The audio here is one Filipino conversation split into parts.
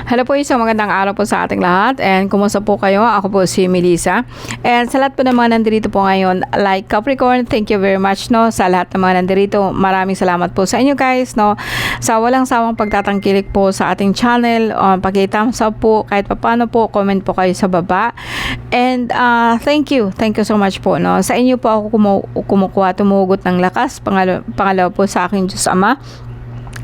Hello po, isang magandang araw po sa ating lahat, and kumusta po kayo? Ako po si Melissa, and sa lahat po ng mga nandito po ngayon, like Capricorn, thank you very much, no, sa lahat ng mga nandito. Maraming salamat po sa inyo guys, no, sa walang sawang pagtatangkilik po sa ating channel. Pag-thumbs up po kahit papano po, comment po kayo sa baba, and thank you so much po, no. Sa inyo po ako kumukuha, tumugot ng lakas. Pangalawa po sa aking Diyos Ama,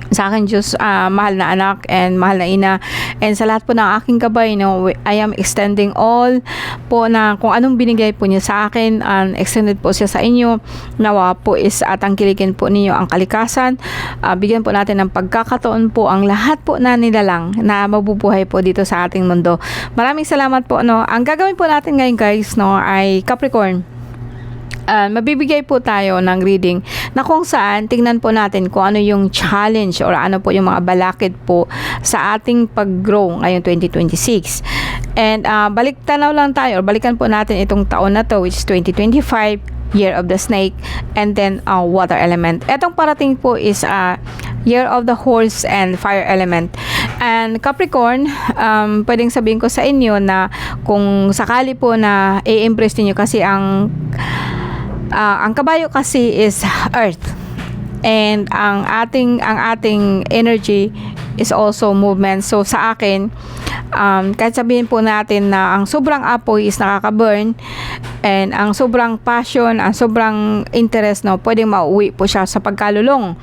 sa akin Diyos, mahal na anak and mahal na ina, and sa lahat po ng aking gabay, no, I am extending all po na kung anong binigay po niya sa akin, extended po siya sa inyo. Nawa po is tangkilikin po ninyo ang kalikasan, bigyan po natin ng pagkakataon po ang lahat po na nilalang na mabubuhay po dito sa ating mundo. Maraming salamat po, no. Ang gagawin po natin ngayon guys, no, ay Capricorn. Mabibigay po tayo ng reading na kung saan tingnan po natin kung ano yung challenge or ano po yung mga balakid po sa ating pag-grow ngayong 2026. And baliktanaw lang tayo or balikan po natin itong taon na to, which is 2025, Year of the Snake, and then water element. Etong parating po is Year of the Horse and fire element. And Capricorn, pwedeng sabihin ko sa inyo na kung sakali po na i-impress niyo kasi ang kabayo kasi is earth, and ang ating energy is also movement. So sa akin, kahit sabihin po natin na ang sobrang apoy is nakaka-burn, and ang sobrang passion, ang sobrang interest, no, pwedeng mauwi po siya sa pagkalulong.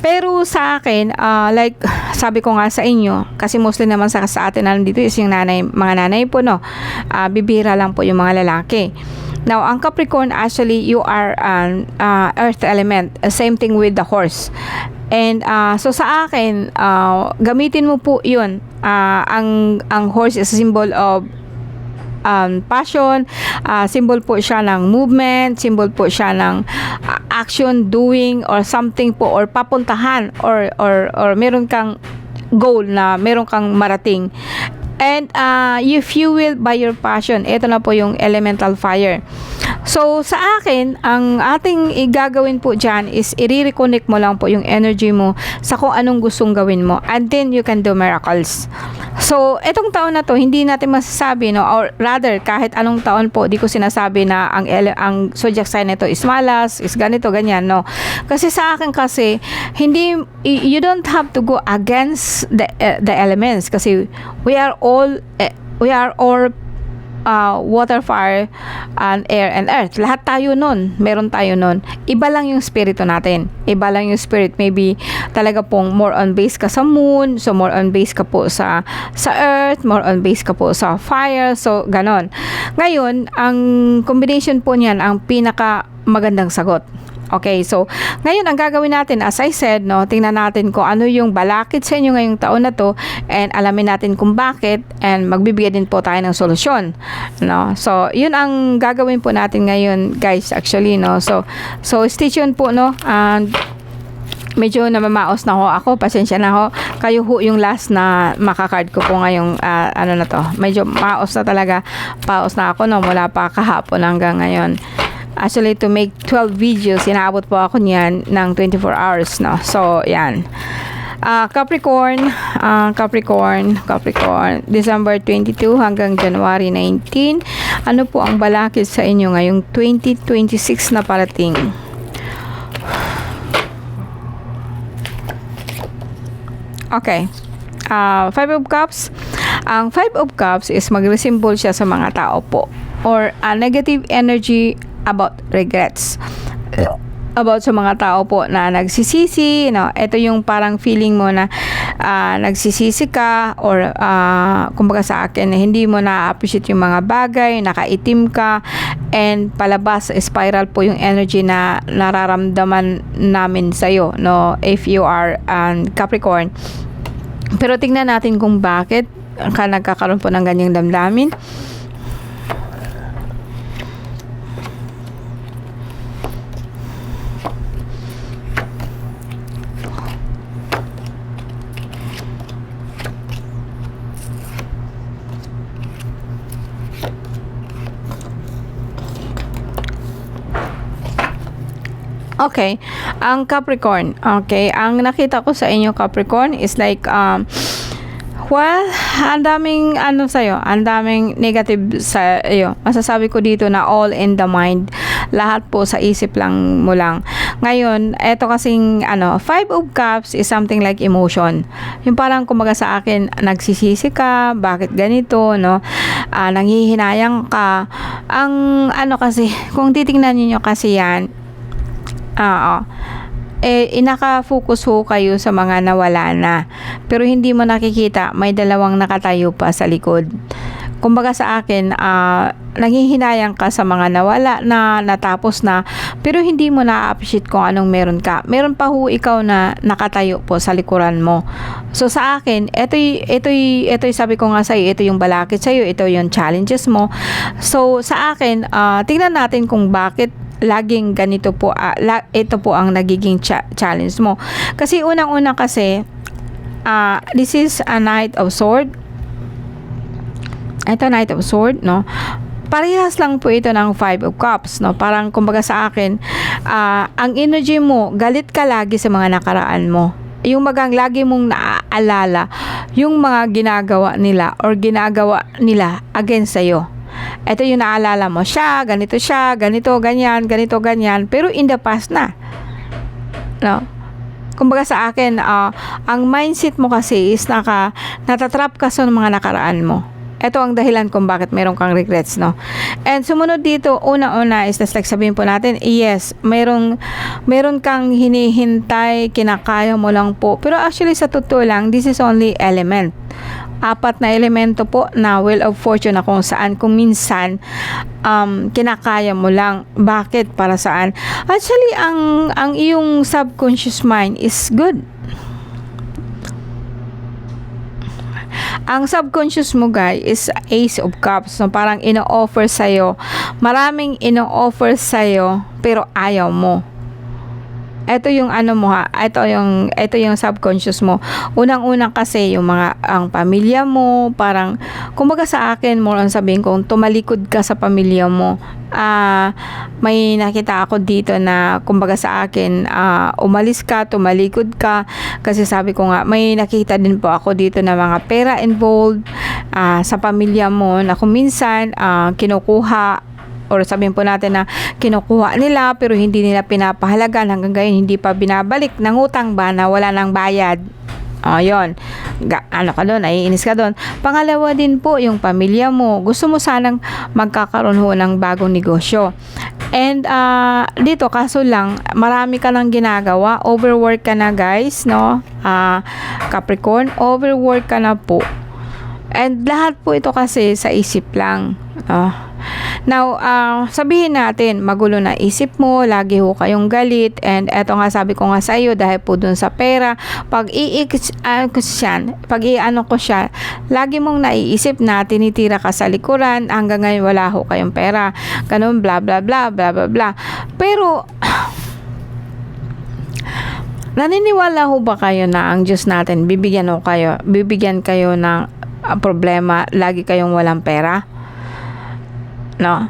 Pero sa akin, like sabi ko nga sa inyo, kasi mostly naman sa atin na dito is yung mga nanay po, no, bibihira lang po yung mga lalaki. Now, ang Capricorn, actually, you are an earth element. Same thing with the horse. And so sa akin, gamitin mo po yun. Ang horse is a symbol of passion, symbol po siya ng movement, symbol po siya ng action, doing, or something po, or papuntahan, or meron kang goal na meron kang marating. And you fuel by your passion. Ito na po yung elemental fire. So sa akin, ang ating igagawin po dyan is i-reconnect mo lang po yung energy mo sa kung anong gustong gawin mo, and then you can do miracles. So etong taon na to, hindi natin masasabi, no, or rather kahit anong taon po, di ko sinasabi na ang zodiac sign nito is malas, is ganito, ganyan, no. Kasi sa akin kasi, you don't have to go against the elements, kasi we are all water, fire, and air, and earth. Lahat tayo nun. Meron tayo nun. Iba lang yung spirito natin. Iba lang yung spirit. Maybe talaga pong more on base ka sa moon. So, more on base ka po sa earth. More on base ka po sa fire. So, ganon. Ngayon, ang combination po niyan, ang pinaka magandang sagot. Okay, so ngayon ang gagawin natin, as I said, no, tingnan natin kung ano yung balakid sa inyo ngayong taon na to, and alamin natin kung bakit, and magbibigay din po tayo ng solusyon, no. So yun ang gagawin po natin ngayon guys, actually, no. So stay tuned po, no. And medyo namamaos na ho ako, pasensya na ho, kayo ho yung last na makakard ko po ngayong ano na to, medyo maos na talaga, paos na ako, no, mula pa kahapon hanggang ngayon. Actually, to make 12 videos, inaabot po ako niyan ng 24 hours, no. So, yan. Capricorn, December 22 hanggang January 19. Ano po ang balakid sa inyo ngayong 2026 na parating? Okay. Five of Cups. Ang Five of Cups is mag-resemble siya sa mga tao po, or a negative energy about regrets, about sa mga tao po na nagsisisi, no. Ito yung parang feeling mo na nagsisisi ka, or kumbaga sa akin, hindi mo na-appreciate yung mga bagay, nakaitim ka, and palabas, spiral po yung energy na nararamdaman namin sa'yo, no, if you are Capricorn. Pero tingnan natin kung bakit ka nagkakaroon po ng ganyang damdamin. Okay, ang Capricorn, okay, ang nakita ko sa inyo Capricorn is like Well, ang daming ano sa'yo, ang daming negative sa iyo. Masasabi ko dito na all in the mind. Lahat po sa isip lang mo lang. Ngayon, eto kasing ano, Five of Cups is something like emotion. Yung parang kumaga sa akin, nagsisisi ka, bakit ganito, no? Nanghihinayang ka. Ang ano kasi, kung titingnan niyo kasi yan, inaka-focus ho kayo sa mga nawala na. Pero hindi mo nakikita, may dalawang nakatayo pa sa likod. Kumbaga sa akin, nanghihinayang ka sa mga nawala na, natapos na, pero hindi mo na-appreciate kung anong meron ka. Meron pa ho ikaw na nakatayo po sa likuran mo. So sa akin, ito'y sabi ko nga sa'yo, ito yung balakid sa'yo, ito yung challenges mo. So sa akin, tingnan natin kung bakit laging ganito po, ito po ang nagiging challenge mo. Kasi unang-una kasi, this is a Knight of Sword. Ito, Knight of Sword, no? Parehas lang po ito ng Five of Cups, no? Parang kumbaga sa akin, ang energy mo, galit ka lagi sa mga nakaraan mo. Yung magang lagi mong naaalala yung mga ginagawa nila or ginagawa nila against sa'yo. Ito yung naalala mo, ganito, ganyan, ganito, ganyan, pero in the past na. No? Kumbaga sa akin, ang mindset mo kasi is natatrap ka sa mga nakaraan mo. Ito ang dahilan kung bakit meron kang regrets, no? And sumunod dito, una-una is like sabihin po natin, yes, meron kang hinihintay, kinakaya mo lang po. Pero actually sa totoo lang, this is only element. 4 na elemento po na Wheel of Fortune na kung saan, kung minsan kinakaya mo lang. Bakit? Para saan? Actually, ang iyong subconscious mind is good. Ang subconscious mo, guys, is Ace of Cups. So, parang ino-offer sa'yo. Maraming ino-offer sa'yo, pero ayaw mo. Ito yung ano mo ha, ito yung subconscious mo. Unang-unang kasi yung ang pamilya mo, parang kumbaga sa akin, more on sabihin kong tumalikod ka sa pamilya mo. May nakita ako dito na kumbaga sa akin, umalis ka, tumalikod ka, kasi sabi ko nga, may nakita din po ako dito na mga pera involved sa pamilya mo na kung minsan kinukuha, or sabihin po natin na kinukuha nila pero hindi nila pinapahalagan, hanggang ngayon hindi pa binabalik, nangutang ba na wala nang bayad. Yun. Ano ka doon? Naiinis ka doon. Pangalawa din po, yung pamilya mo. Gusto mo sanang magkakaroon ho ng bagong negosyo. And dito, kaso lang, marami ka nang ginagawa. Overwork ka na, guys, no? Capricorn, overwork ka na po. And lahat po ito kasi sa isip lang. Now, sabihin natin, magulo na isip mo, lagi ho kayong galit, and eto nga sabi ko nga sa iyo, dahil po dun sa pera, pag i-ano ko siya, lagi mong naiisip na tinitira ka sa likuran, hanggang ngayon wala ho kayong pera, ganun, bla bla bla, bla bla bla. Pero, naniniwala ho ba kayo na ang Diyos natin, bibigyan kayo ng problema, lagi kayong walang pera? No?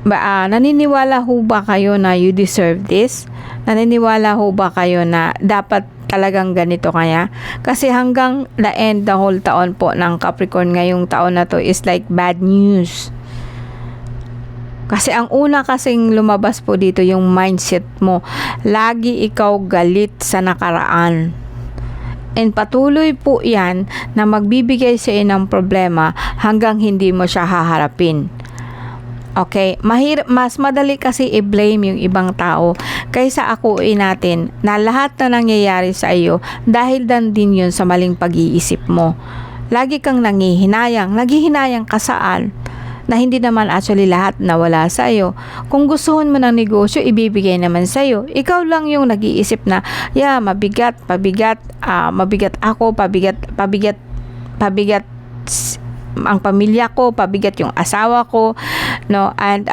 Naniniwala ho ba kayo na you deserve this? Naniniwala ho ba kayo na dapat talagang ganito kaya? Kasi hanggang the end, the whole taon po ng Capricorn ngayong taon na to is like bad news. Kasi ang una kasing lumabas po dito yung mindset mo. Lagi ikaw galit sa nakaraan. And patuloy po yan na magbibigay sa iyo ng problema hanggang hindi mo siya haharapin. Okay, mas madali kasi i-blame yung ibang tao kaysa akuin natin na lahat na nangyayari sa iyo dahil din yun sa maling pag-iisip mo. Lagi kang naghihinayang ka saan na hindi naman actually lahat nawala sa iyo. Kung gustuhin mo ng negosyo, ibibigay naman sa iyo. Ikaw lang yung nag-iisip na, mabigat ako, pabigat ang pamilya ko, pabigat yung asawa ko, no? And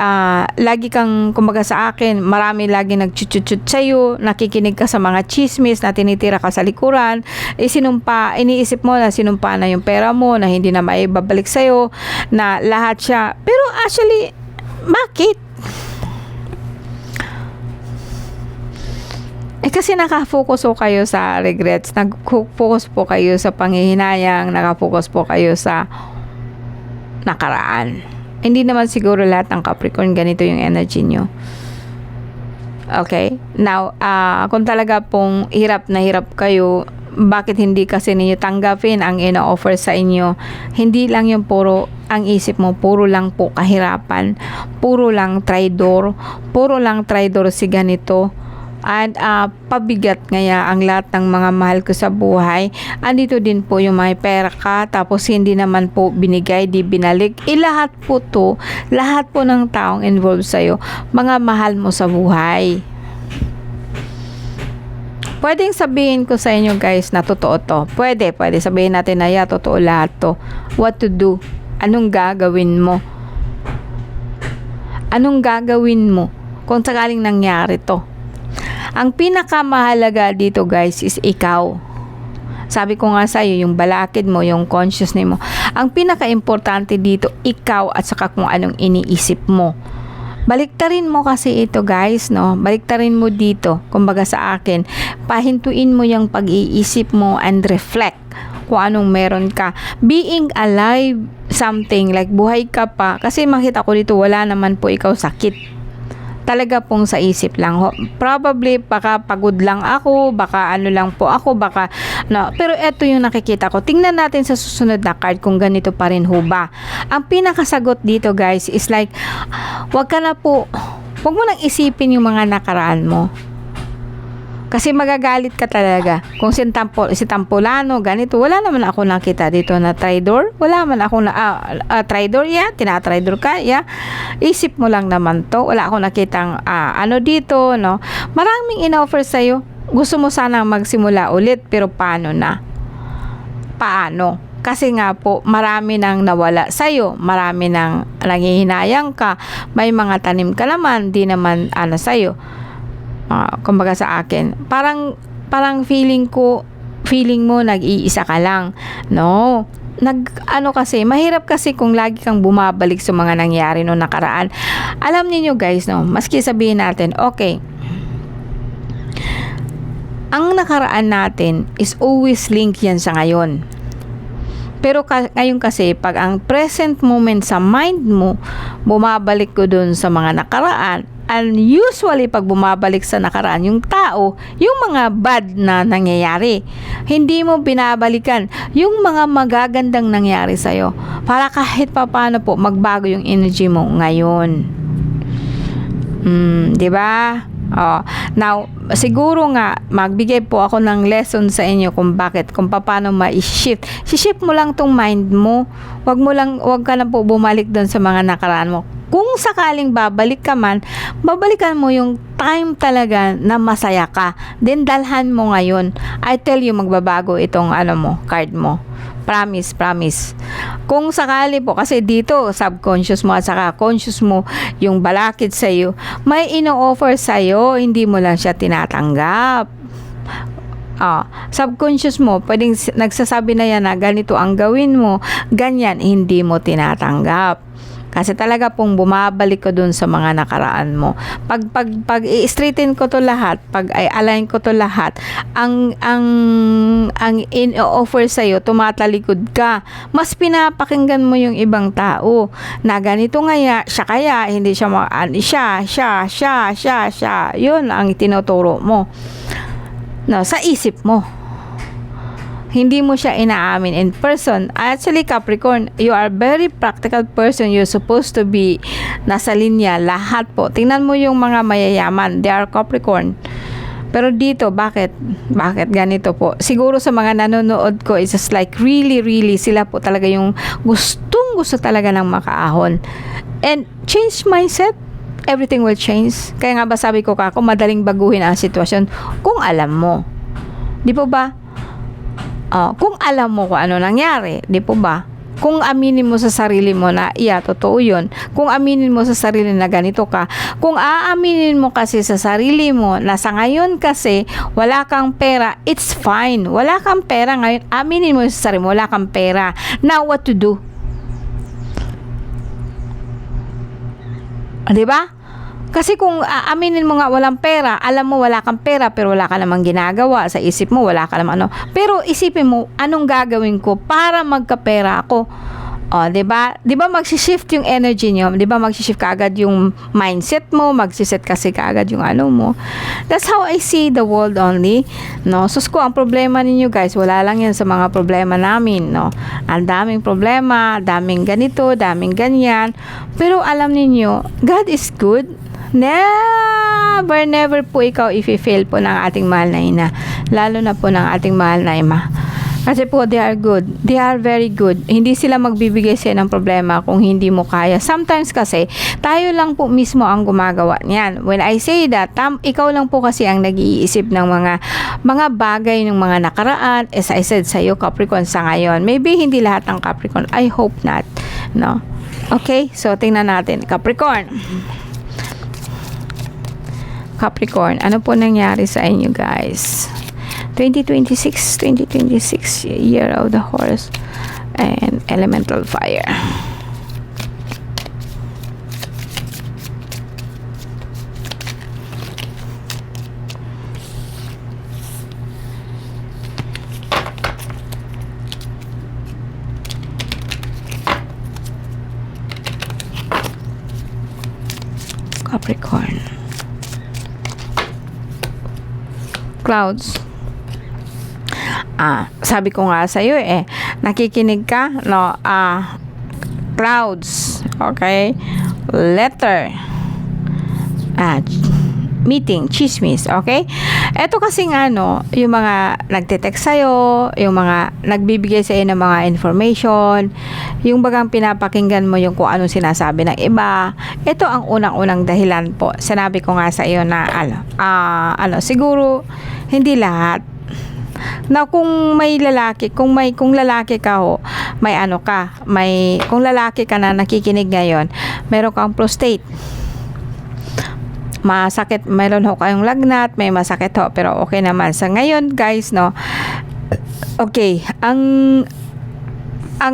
lagi kang, kumbaga sa akin, marami lagi nagchuchuchut sa'yo, nakikinig ka sa mga chismis na tinitira ka sa likuran, iniisip mo na sinumpa na yung pera mo, na hindi na maibabalik sa'yo, na lahat siya. Pero actually, bakit? Eh kasi nakafocus po kayo sa regrets, nag-focus po kayo sa panghihinayang, nakafocus po kayo sa nakaraan. Hindi naman siguro lahat ng Capricorn ganito yung energy nyo. Okay? Now, kung talaga pong hirap na hirap kayo, bakit hindi kasi ninyo tanggapin ang ino-offer sa inyo? Hindi lang yung puro, ang isip mo, puro lang po kahirapan, puro lang traidor si ganito. At pabigat ngaya ang lahat ng mga mahal ko sa buhay. Andito din po yung may pera ka, tapos hindi naman po binigay, di binalik. Lahat po to, lahat po ng taong involved sa'yo, mga mahal mo sa buhay. Pwedeng sabihin ko sa inyo guys na totoo to. Pwede sabihin natin na totoo lahat to. What to do? Anong gagawin mo? Anong gagawin mo kung sakaling nangyari to? Ang pinakamahalaga dito guys is ikaw. Sabi ko nga sa iyo, yung balakid mo, yung consciousness mo. Ang pinaka-importante dito, ikaw at saka kung anong iniisip mo. Baliktarin mo kasi ito guys, no? Baliktarin mo dito, kumbaga sa akin. Pahintuin mo yung pag-iisip mo and reflect kung anong meron ka. Being alive, something like buhay ka pa. Kasi makita ko dito, wala naman po ikaw sakit. Talaga pong sa isip lang. Probably, baka pagod lang ako, baka ano lang po ako, baka, no. Pero eto yung nakikita ko. Tingnan natin sa susunod na card kung ganito pa rin ho ba. Ang pinakasagot dito guys is like, wag mo nang isipin yung mga nakaraan mo. Kasi magagalit ka talaga. Kung si Tampolano, ganito, wala naman ako nakita dito na traidor. Wala man ako na, traidor, tinatraidor ka, Isip mo lang naman to. Wala ako nakitang, ano dito, no? Maraming in-offer sa'yo. Gusto mo sanang magsimula ulit, pero paano na? Paano? Kasi nga po, marami nang nawala sa'yo. Marami nang nanghihinayang ka. May mga tanim ka naman, di naman, sa'yo. Kumbaga sa akin, parang feeling mo nag-iisa ka lang, no? Kasi mahirap kasi kung lagi kang bumabalik sa mga nangyari noong nakaraan. Alam niyo guys, no, maski sabihin natin, okay, ang nakaraan natin is always link yan sa ngayon. Pero ngayon kasi, pag ang present moment sa mind mo, bumabalik ko dun sa mga nakaraan, and usually pag bumabalik sa nakaraan yung tao, yung mga bad na nangyayari, hindi mo binabalikan yung mga magagandang nangyari sa'yo para kahit paano po magbago yung energy mo ngayon. Di ba? Now, siguro nga magbigay po ako ng lesson sa inyo kung paano ma-shift. Si-shift mo lang tong mind mo. Wag ka na po bumalik doon sa mga nakaraan mo. Kung sakaling babalik ka man, babalikan mo yung time talaga na masaya ka. Then dalhan mo ngayon. I tell you, magbabago itong card mo. Promise. Kung sakali po, kasi dito, subconscious mo at saka conscious mo, yung balakid sa'yo, may ino-offer sa'yo, hindi mo lang siya tinatanggap. Subconscious mo, pwedeng nagsasabi na yan na ganito ang gawin mo, ganyan, hindi mo tinatanggap. Kasi talaga pong bumabalik ko dun sa mga nakaraan mo. Pag i-straighten ko to lahat, pag i-align ko to lahat, ang in-offer sa'yo, tumatalikod ka. Mas pinapakinggan mo yung ibang tao na ganito siya hindi siya siya. Yun ang tinuturo mo. No, sa isip mo. Hindi mo siya inaamin in person. Actually, Capricorn, you are very practical person. You're supposed to be nasa linya. Lahat po. Tingnan mo yung mga mayayaman. They are Capricorn. Pero dito, bakit ganito po? Siguro sa mga nanonood ko, it's just like really sila po talaga yung gusto talaga ng makaahon. And change mindset, everything will change. Kaya nga ba sabi ko madaling baguhin ang sitwasyon kung alam mo. Di po ba? Kung alam mo kung ano nangyari, di po ba? Kung aminin mo sa sarili mo na, totoo yun. Kung aminin mo sa sarili na ganito ka. Kung aaminin mo kasi sa sarili mo na sa ngayon kasi wala kang pera, it's fine. Wala kang pera ngayon. Aminin mo sa sarili mo, wala kang pera. Now, what to do? Di ba? Kasi kung aaminin mo nga walang pera, alam mo wala kang pera pero wala ka namang ginagawa, sa isip mo wala ka namang ano. Pero isipin mo, anong gagawin ko para magkapera ako? O, 'di ba? 'Di ba magsi-shift yung energy niyo? 'Di ba magsi-shift kaagad yung mindset mo, magsi-set kasi kaagad yung ano mo. That's how I see the world only, no? Sus ko, ang problema ninyo guys, wala lang 'yan sa mga problema namin, no? Ang daming problema, daming ganito, daming ganyan. Pero alam niyo, God is good. Never po ikaw i-fail po ng ating mahal na ina. Lalo na po ng ating mahal na ima. Kasi po, they are good. They are very good. Hindi sila magbibigay sa'yo ng problema kung hindi mo kaya. Sometimes kasi, tayo lang po mismo ang gumagawa niyan. When I say that, ikaw lang po kasi ang nag-iisip ng mga bagay ng mga nakaraan. As I said sa'yo, Capricorn, sa ngayon. Maybe hindi lahat ng Capricorn. I hope not. No? Okay? So, tingnan natin. Capricorn. Capricorn, ano po nangyari sa inyo, guys? 2026 year of the horse and elemental fire. Capricorn. Clouds. Sabi ko nga sa iyo nakikinig ka, no? Clouds, okay? Letter. Meeting, chismis, okay? Ito kasi nga, no, yung mga nagte-text sa'yo, yung mga nagbibigay sa'yo ng mga information, yung bagang pinapakinggan mo yung kung anong sinasabi ng iba. Ito ang unang-unang dahilan po. Sinabi ko nga sa iyo na, siguro, hindi lahat. Na kung may lalaki, kung lalaki ka kung lalaki ka na nakikinig ngayon, meron kang prostate. Masakit, meron ho kayong lagnat, may masakit ho, pero okay naman. Sa ngayon, guys, no. Okay, ang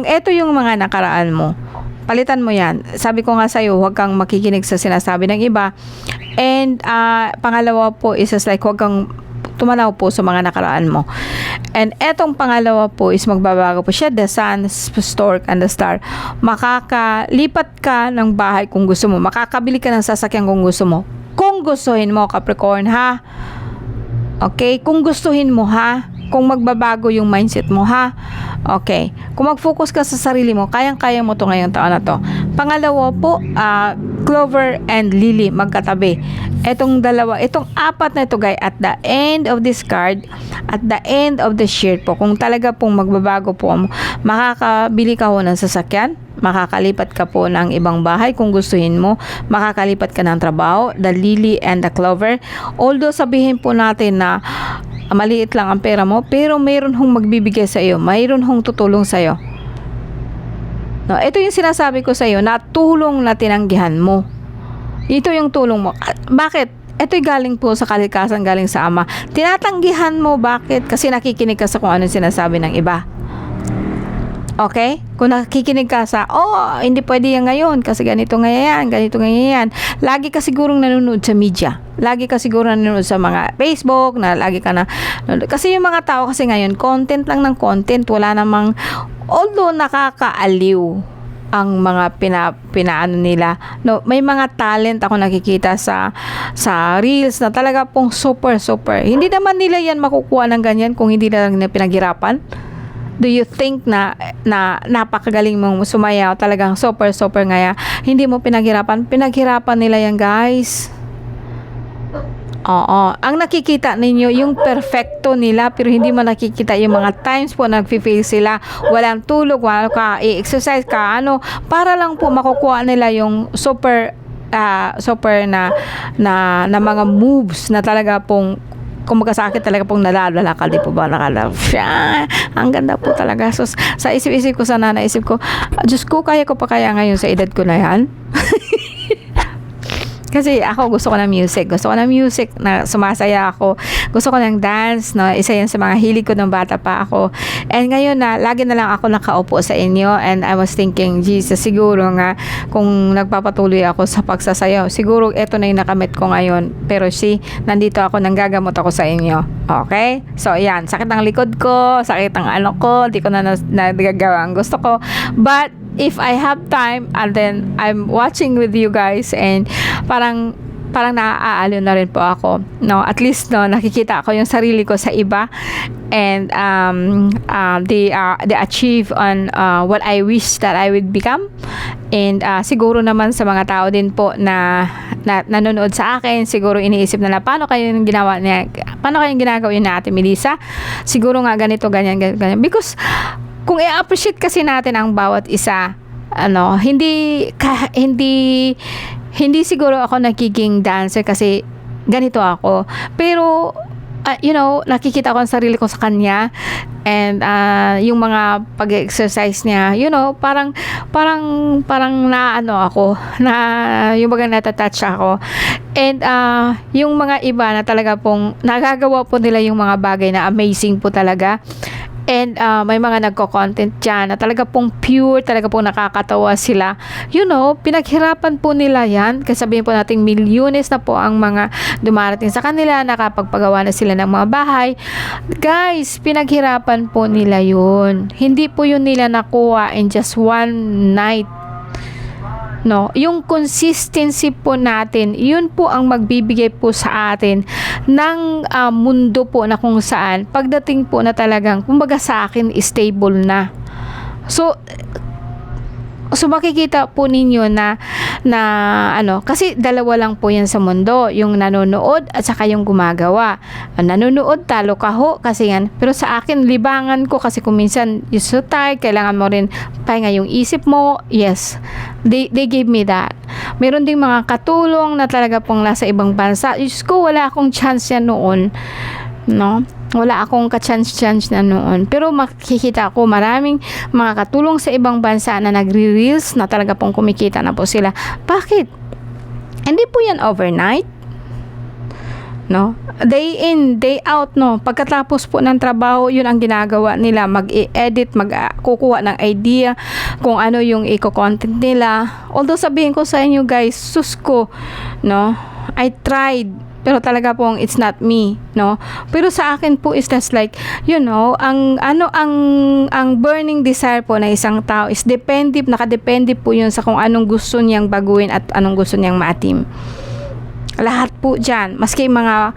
eto yung mga nakaraan mo. Palitan mo 'yan. Sabi ko nga sa iyo, huwag kang makikinig sa sinasabi ng iba. And pangalawa po is like huwag kang tumanaw po sa mga nakaraan mo. And etong pangalawa po is magbabago po siya. The sun, stork, and the star. Makakalipat ka ng bahay kung gusto mo. Makakabili ka ng sasakyan kung gusto mo. Kung gustuhin mo, Capricorn, ha? Okay? Kung gustuhin mo, ha? Kung magbabago yung mindset mo, ha? Okay. Kung mag-focus ka sa sarili mo, kayang-kaya mo to ngayong taon na to. Pangalawa po, Clover and Lily, magkatabi. Itong apat na ito, guys, at the end of this card, at the end of the sheet po, kung talaga pong magbabago po, makakabili ka ho ng sasakyan, makakalipat ka po ng ibang bahay kung gustuhin mo, makakalipat ka ng trabaho, the Lily and the Clover. Although sabihin po natin na maliit lang ang pera mo, pero mayroon hong magbibigay sa iyo, mayroon hong tutulong sa iyo. No, ito yung sinasabi ko sa iyo na tulong na tinanggihan mo. Ito yung tulong mo. Bakit? Ito'y galing po sa kalikasan, galing sa Ama. Tinatanggihan mo, bakit? Kasi nakikinig ka sa kung ano sinasabi ng iba. Okay? Kung nakikinig ka sa, hindi pwede yan ngayon kasi ganito ngayon. Lagi ka sigurong nanonood sa media. Lagi ka sigurong nanonood sa mga Facebook, na lagi ka na, kasi yung mga tao kasi ngayon, content lang ng content. Wala namang, although nakakaaliw ang mga pinaano nila. No, may mga talent ako nakikita sa reels na talaga pong super. Hindi naman nila yan makukuha ng ganyan kung hindi na lang nila pinaghirapan. Do you think na napakagaling mong sumayaw, talagang super ngaya, hindi mo pinaghirapan nila yan, guys. Oo, ang nakikita ninyo yung perfecto nila, pero hindi mo nakikita yung mga times po nagfi-fail sila, walang tulog, wala ka i-exercise ka, para lang po makukuha nila yung super na mga moves na talaga pong kumbaga sa akin talaga pong nalalakal, di po ba ang ganda po talaga. So, sa isip-isip ko, naisip ko, Diyos ko, kaya ko pa kaya ngayon sa edad ko na yan? Kasi ako gusto ko ng music. Gusto ko ng music na sumasaya ako. Gusto ko ng dance, no? Isa yan sa mga hilig ko nung bata pa ako. And ngayon na, lagi na lang ako nakaupo sa inyo. And I was thinking, Jesus, siguro nga, kung nagpapatuloy ako sa pagsasayaw, siguro ito na yung nakamit ko ngayon. Pero nandito ako, nanggagamot ako sa inyo. Okay? So, yan. Sakit ng likod ko, sakit ng ano ko, di ko na nagagawa ang gusto ko. But, if I have time, and then I'm watching with you guys, and parang naaaaliw na rin po ako, no? At least, no, nakikita ako yung sarili ko sa iba, and they achieve on what I wish that I would become. And siguro naman sa mga tao din po na nanonood sa akin, siguro iniisip nila, paano kayong ginagawa yun na Ate Melissa? Siguro nga ganito, ganyan. Because kung i-appreciate kasi natin ang bawat isa, hindi siguro ako nagiging dancer kasi ganito ako. Pero, nakikita ko ang sarili ko sa kanya, and yung mga pag-exercise niya, parang ako, yung bagang natatouch ako. And yung mga iba na talaga pong nagagawa po nila yung mga bagay na amazing po talaga. And may mga nagko-content dyan na talaga pong pure, talaga pong nakakatawa sila. Pinaghirapan po nila yan. Kasi sabihin po natin, milyones na po ang mga dumarating sa kanila, nakapagpagawa na sila ng mga bahay. Guys, pinaghirapan po nila yun. Hindi po yun nila nakuha in just one night. No, yung consistency po natin, yun po ang magbibigay po sa atin ng mundo po na kung saan pagdating po na talagang, kumbaga sa akin, stable na. So makikita po ninyo na kasi dalawa lang po yan sa mundo, yung nanonood at saka yung gumagawa. Nanonood, talo ka ho kasi yan. Pero sa akin, libangan ko kasi kung minsan you're so tired, kailangan mo rin pahinga yung isip mo. Yes, they gave me that. Meron ding mga katulong na talaga pong nasa ibang bansa. Diyos ko, wala akong chance yan noon. No? Wala akong ka-chance na noon. Pero makikita ko maraming mga katulong sa ibang bansa na nagre-reels na talaga pong kumikita na po sila. Bakit? Hindi po yan overnight. No? Day in, day out, no? Pagkatapos po ng trabaho, yun ang ginagawa nila. Mag-i-edit, kukuha ng idea kung ano yung i-content nila. Although sabihin ko sa inyo guys, sus ko, no? I tried, pero talaga pong it's not me, no? Pero sa akin po is just like, ang burning desire po na isang tao is nakadepende po yun sa kung anong gusto niyang baguhin at anong gusto niyang maatim. Lahat po dyan, maski mga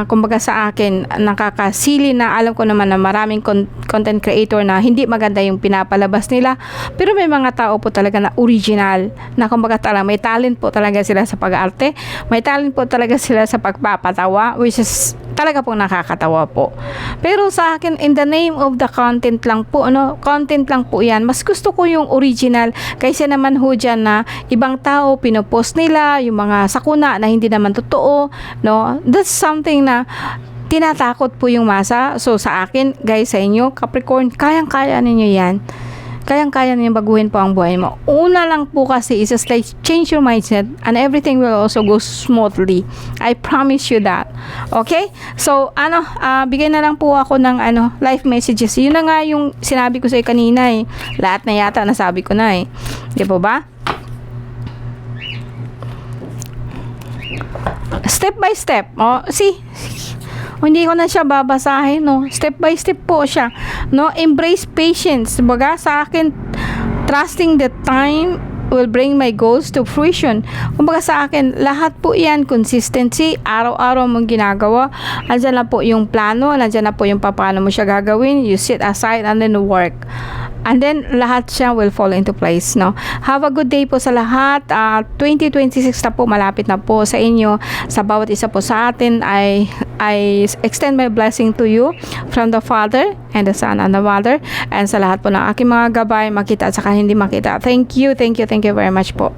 kumbaga sa akin, nakakasili na, alam ko naman na maraming content creator na hindi maganda yung pinapalabas nila, pero may mga tao po talaga na original, na kumbaga talaga may talent po talaga sila sa pag-arte, may talent po talaga sila sa pagpapatawa, which is talaga pong nakakatawa po. Pero sa akin, in the name of the content lang po, content lang po yan. Mas gusto ko yung original kaysa naman ho dyan na ibang tao pinopost nila yung mga sakuna na hindi naman totoo, no? That's something na tinatakot po yung masa. So sa akin, guys, sa inyo, Capricorn, kayang-kaya ninyo yan. Kayang-kaya ninyo baguhin po ang buhay mo. Una lang po kasi is just like change your mindset and everything will also go smoothly. I promise you that. Okay? So, bigay na lang po ako ng life messages. Yun na nga yung sinabi ko sa iyo kanina eh. Lahat na yata nasabi ko na eh. Di po ba? Step by step. See? Hindi ko na siya babasahin, no? Step by step po siya, no? Embrace patience. Baga sa akin, trusting the time will bring my goals to fruition. Kumbaga sa akin, lahat po yan, consistency, araw-araw mong ginagawa. Andyan na po yung plano, andyan na po yung paano mo siya gagawin. You sit aside and then work. And then, lahat siya will fall into place, no? Have a good day po sa lahat. 2026 na po, malapit na po sa inyo. Sa bawat isa po sa atin, I extend my blessing to you from the Father and the Son and the Mother. And sa lahat po ng aking mga gabay, makita at saka hindi makita. Thank you very much po.